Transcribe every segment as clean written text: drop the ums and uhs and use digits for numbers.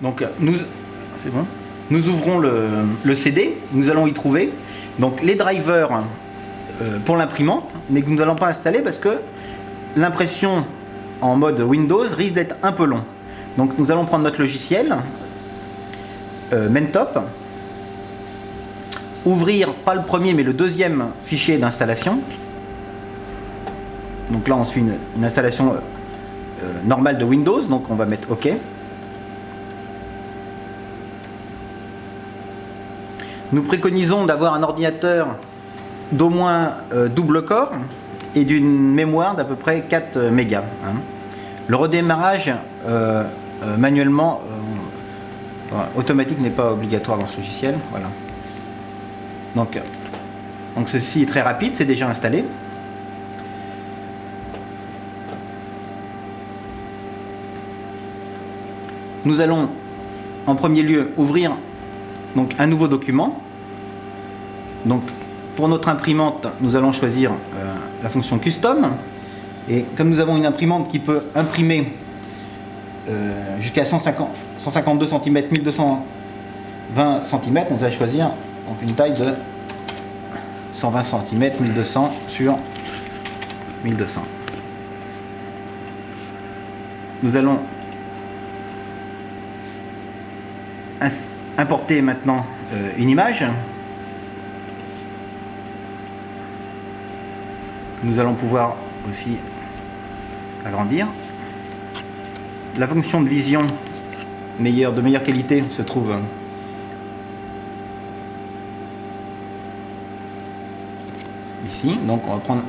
Donc c'est bon. Nous ouvrons le CD, nous allons y trouver donc les drivers pour l'imprimante, mais que nous n'allons pas installer parce que l'impression en mode Windows risque d'être un peu long. Donc nous allons prendre notre logiciel Mentop, ouvrir pas le premier mais le deuxième fichier d'installation. Donc là on suit une installation normale de Windows, donc on va mettre OK. Nous préconisons d'avoir un ordinateur d'au moins double corps et d'une mémoire d'à peu près 4 mégas. Le redémarrage manuellement automatique n'est pas obligatoire dans ce logiciel. Voilà. Donc ceci est très rapide, c'est déjà installé. Nous allons en premier lieu ouvrir donc un nouveau document. Donc pour notre imprimante, nous allons choisir la fonction custom, et comme nous avons une imprimante qui peut imprimer jusqu'à 152 cm, 1220 cm, on va choisir donc une taille de 120 cm, 1200 sur 1200. Nous allons importer maintenant une image. Nous allons pouvoir aussi agrandir. La fonction de vision de meilleure qualité se trouve ici. Donc on va prendre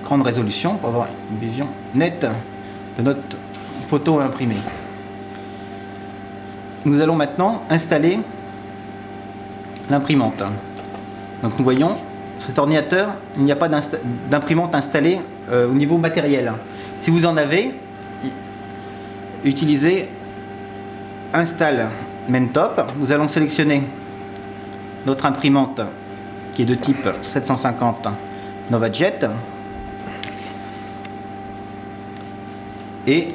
grande résolution pour avoir une vision nette de notre photo imprimée. Nous allons maintenant installer l'imprimante. Donc nous voyons, cet ordinateur, il n'y a pas d'imprimante installée au niveau matériel. Si vous en avez, utilisez Install Mentop. Nous allons sélectionner notre imprimante qui est de type 750 NovaJet. Et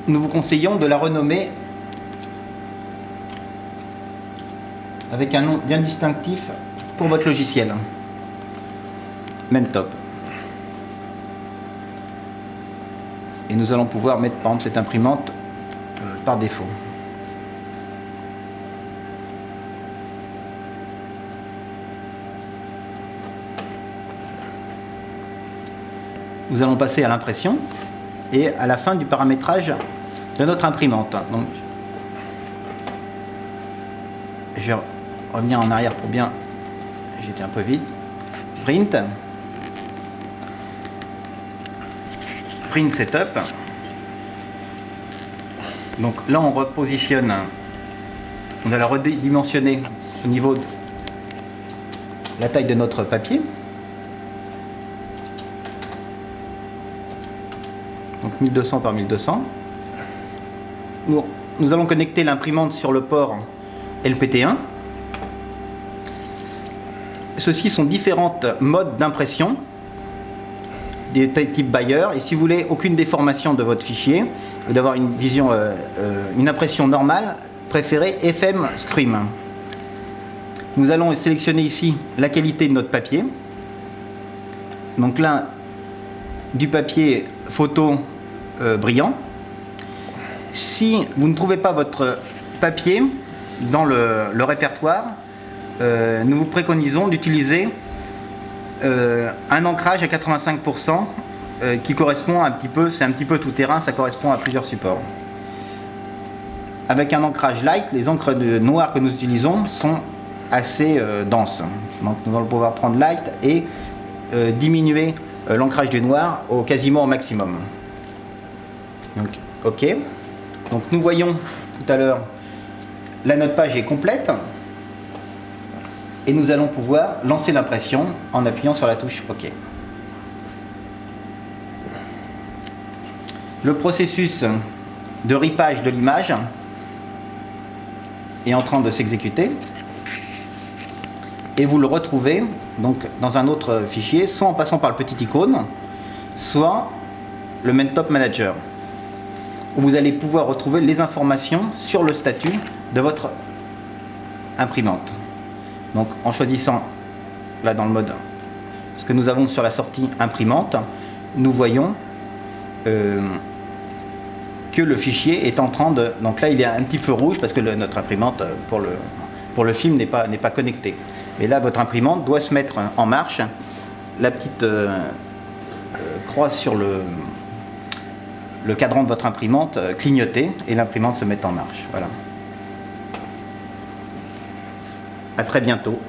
nous vous conseillons de la renommer avec un nom bien distinctif pour votre logiciel. Mentop. Et nous allons pouvoir mettre par exemple cette imprimante par défaut. Nous allons passer à l'impression et à la fin du paramétrage de notre imprimante. Donc, je vais revenir en arrière pour bien, j'étais un peu vite. Print Setup. Donc là on repositionne, on va la redimensionner au niveau de la taille de notre papier. Donc 1200 par 1200. Nous allons connecter l'imprimante sur le port LPT1. Ceux-ci sont différents modes d'impression des types Bayer, et si vous voulez aucune déformation de votre fichier ou d'avoir une vision, une impression normale, préférez FM Scream. Nous allons sélectionner ici la qualité de notre papier. Donc là, du papier photo brillant. Si vous ne trouvez pas votre papier dans le répertoire, nous vous préconisons d'utiliser un ancrage à 85% qui correspond un petit peu, c'est un petit peu tout terrain, ça correspond à plusieurs supports. Avec un ancrage light, les encres noires que nous utilisons sont assez denses. Donc nous allons pouvoir prendre light et diminuer l'ancrage du noir quasiment au maximum. Donc, OK. Donc nous voyons tout à l'heure, notre page est complète. Et nous allons pouvoir lancer l'impression en appuyant sur la touche OK. Le processus de ripage de l'image est en train de s'exécuter. Et vous le retrouvez donc dans un autre fichier, soit en passant par le petit icône, soit le Mentop Manager. où vous allez pouvoir retrouver les informations sur le statut de votre imprimante. Donc en choisissant là dans le mode ce que nous avons sur la sortie imprimante, nous voyons que le fichier est en train de... Donc là il y a un petit feu rouge parce que notre imprimante pour le film n'est pas connectée. Et là votre imprimante doit se mettre en marche. La petite croix sur le cadran de votre imprimante clignoter et l'imprimante se met en marche. Voilà. À très bientôt.